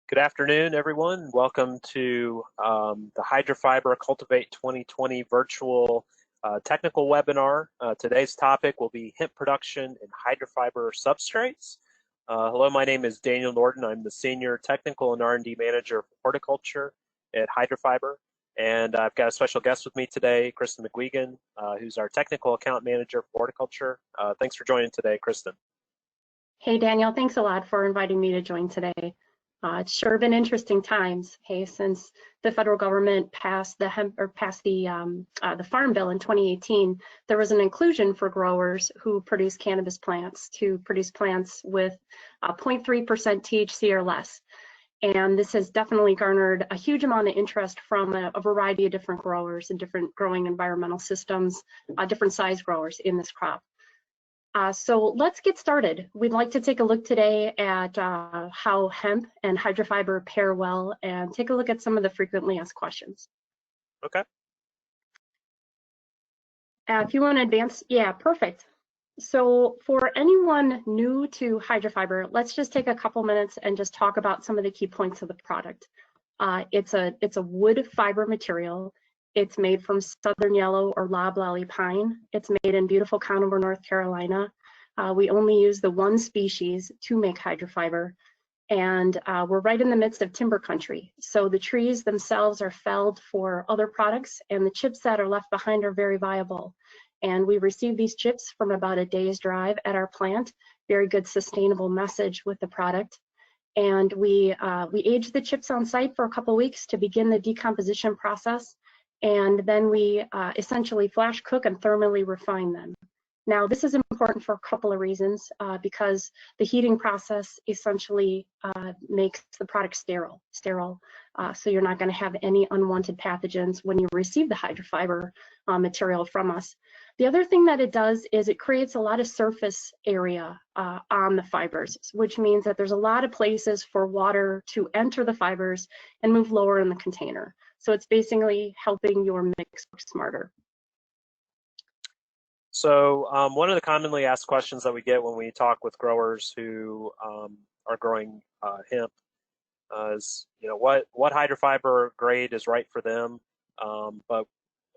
Good afternoon, everyone. Welcome to the Hydrofiber Cultivate 2020 virtual technical webinar. Today's topic will be hemp production in hydrofiber substrates. Hello, my name is Daniel Norton. I'm the Senior Technical and R&D Manager for Horticulture at Hydrofiber. And I've got a special guest with me today, Kristen McGuigan, who's our Technical Account Manager for Horticulture. Thanks for joining today, Kristen. Hey, Daniel, thanks a lot for inviting me to join today. It's sure been interesting times, since the federal government passed the Farm Bill in 2018. There was an inclusion for growers who produce cannabis plants to produce plants with 0.3% THC or less. And this has definitely garnered a huge amount of interest from a variety of different growers and different growing environmental systems, different size growers in this crop. So let's get started. We'd like to take a look today at how hemp and hydrofiber pair well and take a look at some of the frequently asked questions. Okay. If you want to advance, yeah, perfect. So for anyone new to hydrofiber, let's just take a couple minutes and just talk about some of the key points of the product. It's a wood fiber material. It's made from southern yellow or loblolly pine. It's made in beautiful Conover, North Carolina. We only use the one species to make hydrofiber, and we're right in the midst of timber country. So the trees themselves are felled for other products, and the chips that are left behind are very viable. And we receive these chips from about a day's drive at our plant. Very good sustainable message with the product. And we age the chips on site for a couple weeks to begin the decomposition process. And then we essentially flash cook and thermally refine them. Now, this is important for a couple of reasons, because the heating process essentially makes the product sterile. So you're not going to have any unwanted pathogens when you receive the hydrofiber material from us. The other thing that it does is it creates a lot of surface area on the fibers, which means that there's a lot of places for water to enter the fibers and move lower in the container. So it's basically helping your mix work smarter. So one of the commonly asked questions that we get when we talk with growers who are growing hemp is, what hydrofiber grade is right for them, but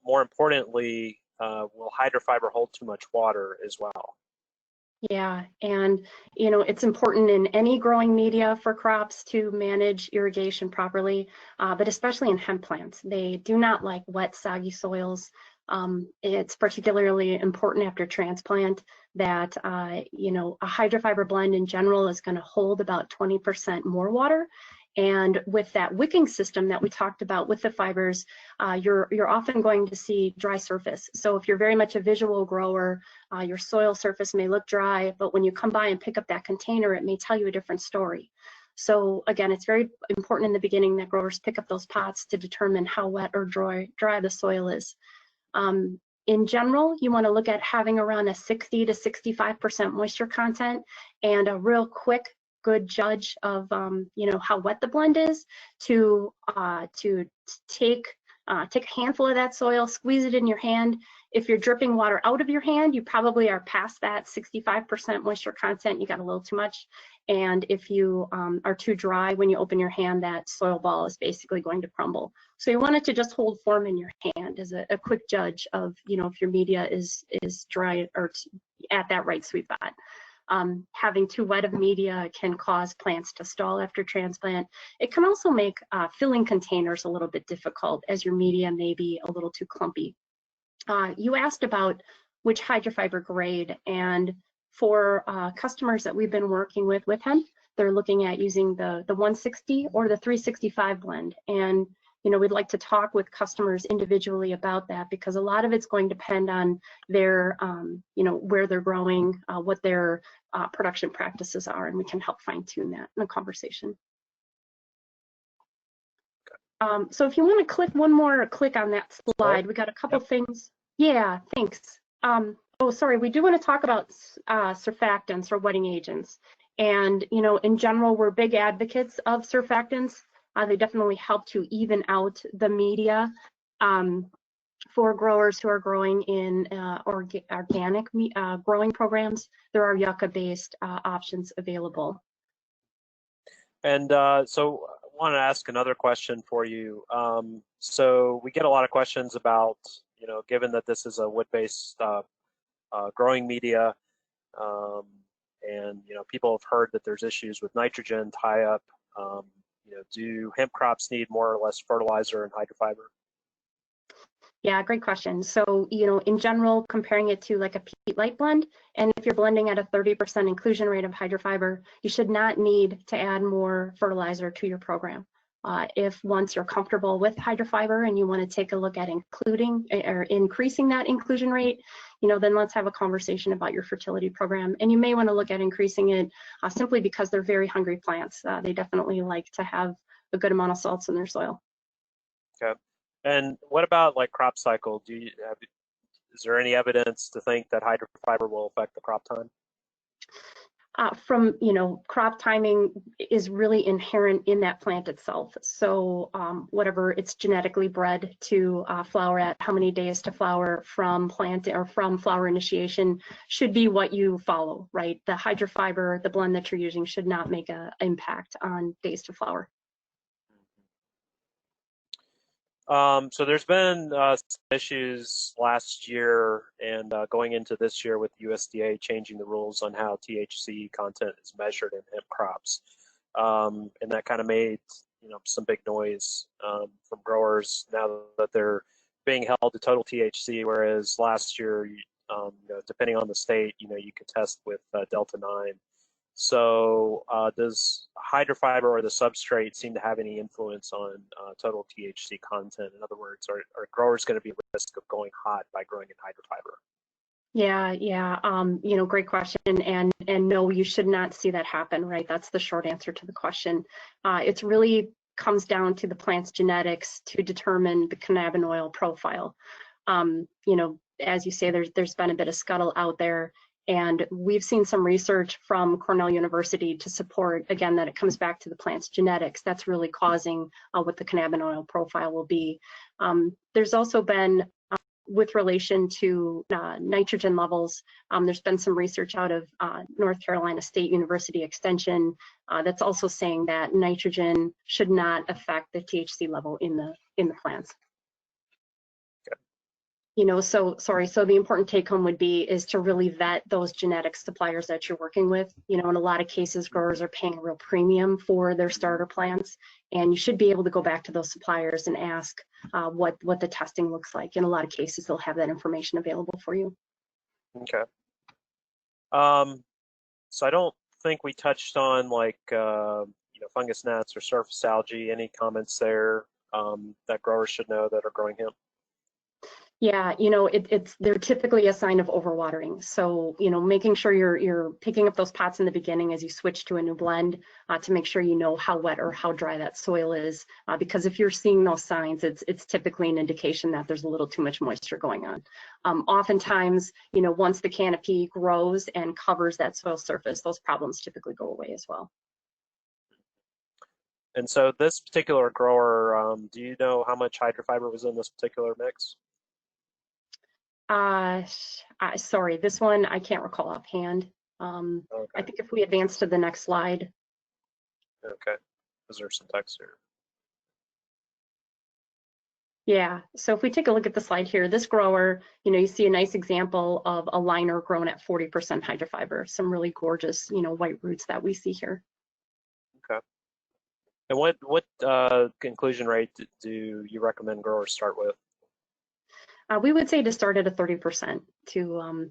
more importantly, will hydrofiber hold too much water as well? Yeah, and it's important in any growing media for crops to manage irrigation properly, but especially in hemp plants. They do not like wet, soggy soils. It's particularly important after transplant that a hydrofiber blend in general is going to hold about 20% more water. And with that wicking system that we talked about with the fibers, you're often going to see dry surface. So if you're very much a visual grower, your soil surface may look dry, but when you come by and pick up that container, it may tell you a different story. So again, it's very important in the beginning that growers pick up those pots to determine how wet or dry the soil is. In general, you want to look at having around a 60 to 65% moisture content, and a real quick, good judge of how wet the blend is to take a handful of that soil, squeeze it in your hand. If you're dripping water out of your hand, you probably are past that 65% moisture content. You got a little too much. And if you are too dry when you open your hand, that soil ball is basically going to crumble. So you want it to just hold form in your hand as a quick judge of if your media is dry or at that right sweet spot. Having too wet of media can cause plants to stall after transplant. It can also make filling containers a little bit difficult, as your media may be a little too clumpy. You asked about which hydrofiber grade, and for customers that we've been working with hemp, they're looking at using the 160 or the 365 blend. And we'd like to talk with customers individually about that, because a lot of it's going to depend on their, where they're growing, what their production practices are, and we can help fine tune that in a conversation. So if you want to click one more click on that slide, we got a couple things. Yeah, thanks. Oh, sorry, we do want to talk about surfactants or wetting agents. And, in general, we're big advocates of surfactants. They definitely help to even out the media for growers who are growing in organic growing programs. There are yucca-based options available. And so want to ask another question for you. So we get a lot of questions about, given that this is a wood-based growing media, and people have heard that there's issues with nitrogen tie-up. Do hemp crops need more or less fertilizer and hydrofiber? Yeah, great question. So, in general, comparing it to like a peat light blend, and if you're blending at a 30% inclusion rate of hydrofiber, you should not need to add more fertilizer to your program. If once you're comfortable with hydrofiber and you want to take a look at including or increasing that inclusion rate, then let's have a conversation about your fertility program. And you may want to look at increasing it simply because they're very hungry plants. They definitely like to have a good amount of salts in their soil. Okay. And what about like crop cycle? Is there any evidence to think that hydrofiber will affect the crop time? Crop timing is really inherent in that plant itself. So whatever it's genetically bred to flower at, how many days to flower from plant or from flower initiation should be what you follow, right? The hydrofiber, the blend that you're using should not make an impact on days to flower. So there's been some issues last year and going into this year with USDA changing the rules on how THC content is measured in hemp crops, and that kind of made some big noise from growers now that they're being held to total THC, whereas last year, depending on the state, you could test with Delta 9. So does hydrofiber or the substrate seem to have any influence on total THC content? In other words, are growers going to be at risk of going hot by growing in hydrofiber? Yeah. Great question. And no, you should not see that happen, right? That's the short answer to the question. It really comes down to the plant's genetics to determine the cannabinoid profile. As you say, there's been a bit of scuttle out there. And we've seen some research from Cornell University to support, again, that it comes back to the plant's genetics. That's really causing what the cannabinoid profile will be. There's also been, with relation to nitrogen levels, there's been some research out of North Carolina State University Extension that's also saying that nitrogen should not affect the THC level in the plants. So the important take home would be is to really vet those genetic suppliers that you're working with. In a lot of cases, growers are paying a real premium for their starter plants, and you should be able to go back to those suppliers and ask what the testing looks like. In a lot of cases, they'll have that information available for you. Okay. So I don't think we touched on fungus gnats or surface algae. Any comments there that growers should know that are growing hemp? Yeah, they're typically a sign of overwatering. So, making sure you're picking up those pots in the beginning as you switch to a new blend to make sure you know how wet or how dry that soil is. Because if you're seeing those signs, it's typically an indication that there's a little too much moisture going on. Oftentimes, once the canopy grows and covers that soil surface, those problems typically go away as well. And so this particular grower, do you know how much hydrofiber was in this particular mix? Sorry, this one I can't recall offhand. Okay. I think if we advance to the next slide. Okay. Is there some text here? Yeah, so if we take a look at the slide here, this grower, you see a nice example of a liner grown at 40% hydrofiber, some really gorgeous, white roots that we see here. Okay. And what inclusion rate do you recommend growers start with? We would say to start at a 30% to,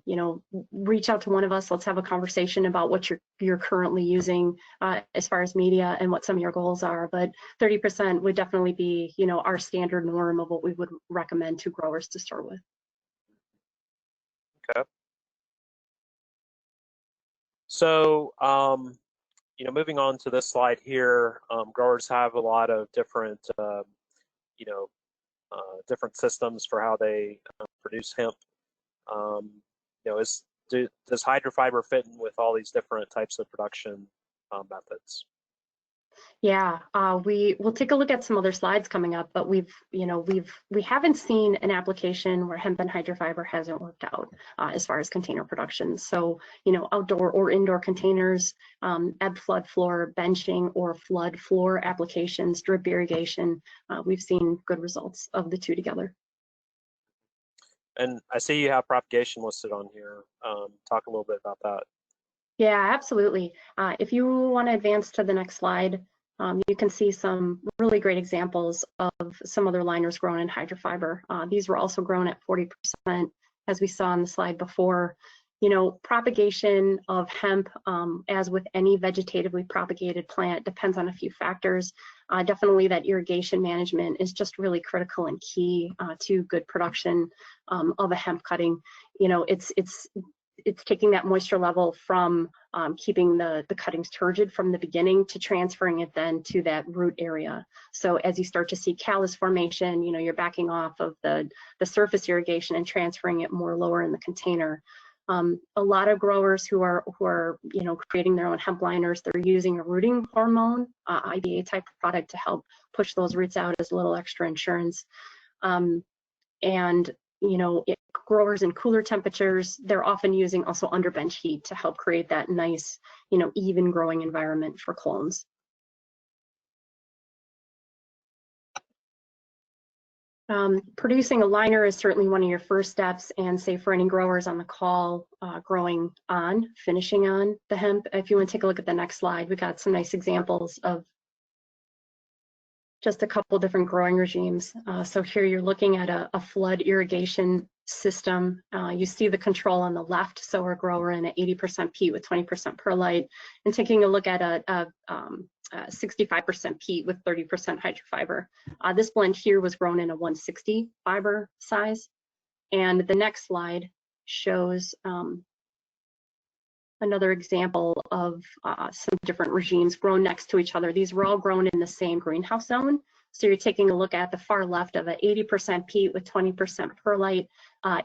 reach out to one of us. Let's have a conversation about what you're currently using as far as media and what some of your goals are. But 30% would definitely be, our standard norm of what we would recommend to growers to start with. Okay. So, moving on to this slide here, growers have a lot of different, different systems for how they produce hemp. Does hydrofiber fit in with all these different types of production methods? Yeah, we'll take a look at some other slides coming up, but we haven't seen an application where hemp and hydrofiber hasn't worked out as far as container production. So, outdoor or indoor containers, ebb flood floor benching or flood floor applications, drip irrigation, we've seen good results of the two together. And I see you have propagation listed on here. Talk a little bit about that. Yeah, absolutely. If you want to advance to the next slide, you can see some really great examples of some other liners grown in hydrofiber. These were also grown at 40%, as we saw on the slide before. Propagation of hemp, as with any vegetatively propagated plant, depends on a few factors. Definitely that irrigation management is just really critical and key to good production of a hemp cutting. It's taking that moisture level from keeping the cuttings turgid from the beginning to transferring it then to that root area. So as you start to see callus formation, you're backing off of the surface irrigation and transferring it more lower in the container. A lot of growers who are creating their own hemp liners, they're using a rooting hormone, IBA type product to help push those roots out as a little extra insurance. Growers in cooler temperatures, they're often using also underbench heat to help create that nice, even growing environment for clones. Producing a liner is certainly one of your first steps, and say for any growers on the call finishing on the hemp, if you want to take a look at the next slide, we got some nice examples of just a couple different growing regimes. So here you're looking at a flood irrigation system. You see the control on the left, so we're grower in at 80% peat with 20% perlite, and taking a look at a 65% peat with 30% hydrofiber. This blend here was grown in a 160 fiber size, and the next slide shows another example of some different regimes grown next to each other. These were all grown in the same greenhouse zone. So you're taking a look at the far left of a 80% peat with 20% perlite.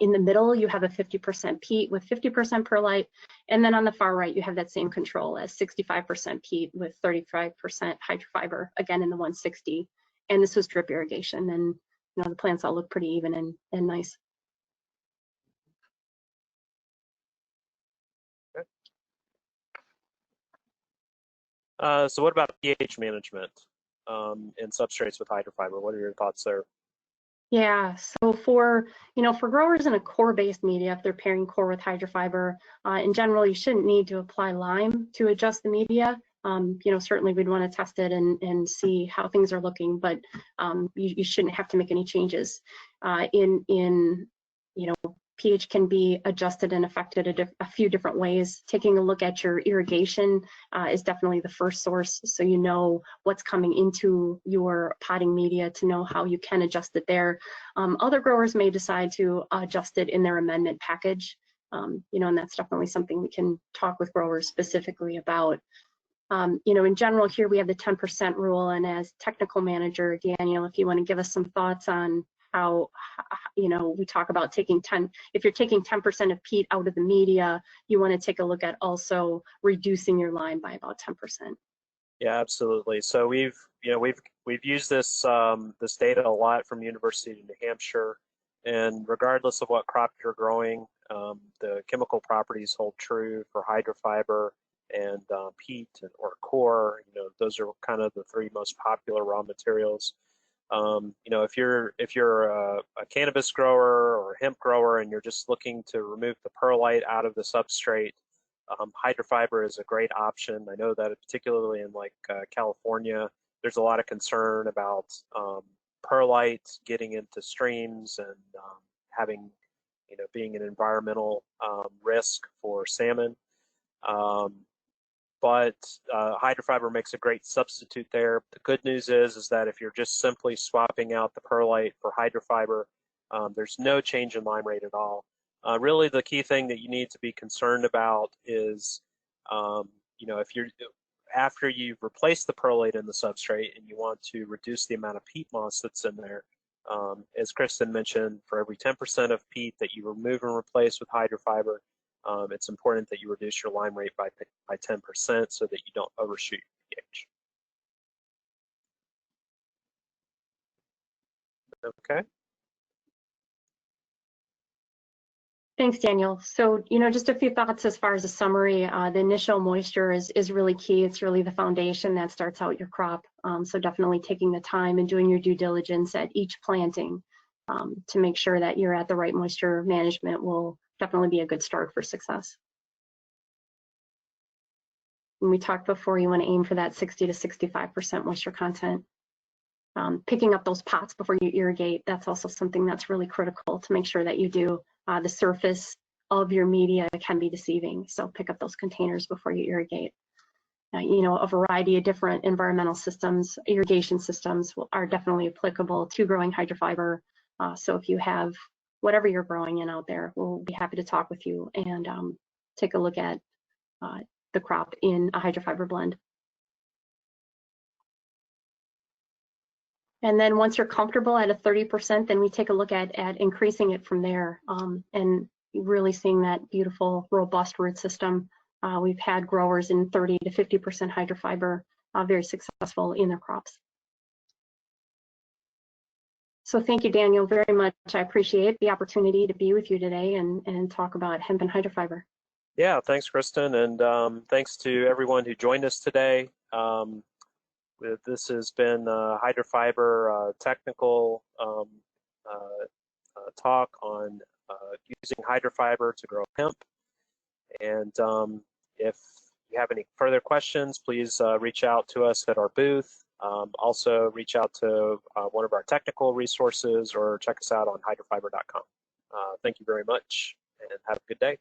In the middle, you have a 50% peat with 50% perlite. And then on the far right, you have that same control as 65% peat with 35% hydrofiber, again in the 160. And this was drip irrigation. And the plants all look pretty even and nice. So what about pH management in substrates with hydrofiber? What are your thoughts there? Yeah, so for growers in a core-based media, if they're pairing core with hydrofiber, in general, you shouldn't need to apply lime to adjust the media. Certainly we'd want to test it and see how things are looking, but you shouldn't have to make any changes. pH can be adjusted and affected a few different ways. Taking a look at your irrigation is definitely the first source, so you know what's coming into your potting media to know how you can adjust it there. Other growers may decide to adjust it in their amendment package, and that's definitely something we can talk with growers specifically about. In general here we have the 10% rule, and as technical manager, Daniel, if you want to give us some thoughts on how, we talk about if you're taking 10% of peat out of the media, you want to take a look at also reducing your lime by about 10%. Yeah, absolutely. So we've used this this data a lot from University of New Hampshire, and regardless of what crop you're growing, the chemical properties hold true for hydrofiber and peat or core. Those are kind of the three most popular raw materials. If you're a cannabis grower or a hemp grower and you're just looking to remove the perlite out of the substrate, hydrofiber is a great option. I know that particularly in California, there's a lot of concern about perlite getting into streams and having, being an environmental risk for salmon. But hydrofiber makes a great substitute there. The good news is that if you're just simply swapping out the perlite for hydrofiber, there's no change in lime rate at all. Really, the key thing that you need to be concerned about is, after you've replaced the perlite in the substrate and you want to reduce the amount of peat moss that's in there, as Kristen mentioned, for every 10% of peat that you remove and replace with hydrofiber, it's important that you reduce your lime rate by 10% so that you don't overshoot your pH. Okay. Thanks, Daniel. So, just a few thoughts as far as a summary. The initial moisture is really key. It's really the foundation that starts out your crop. So definitely taking the time and doing your due diligence at each planting to make sure that you're at the right moisture management will definitely be a good start for success. When we talked before, you want to aim for that 60 to 65% moisture content. Picking up those pots before you irrigate, that's also something that's really critical to make sure that you do. The surface of your media can be deceiving, so pick up those containers before you irrigate. A variety of different environmental systems, irrigation systems are definitely applicable to growing hydrofiber. So if you have whatever you're growing in out there, we'll be happy to talk with you and take a look at the crop in a hydrofiber blend. And then once you're comfortable at a 30%, then we take a look at increasing it from there and really seeing that beautiful, robust root system. We've had growers in 30 to 50% hydrofiber very successful in their crops. So thank you, Daniel, very much. I appreciate the opportunity to be with you today and talk about hemp and hydrofiber. Yeah, thanks, Kristen, and thanks to everyone who joined us today. This has been Hydrofiber technical talk on using hydrofiber to grow hemp. And if you have any further questions, please reach out to us at our booth. Also, reach out to one of our technical resources or check us out on hydrofiber.com. Thank you very much and have a good day.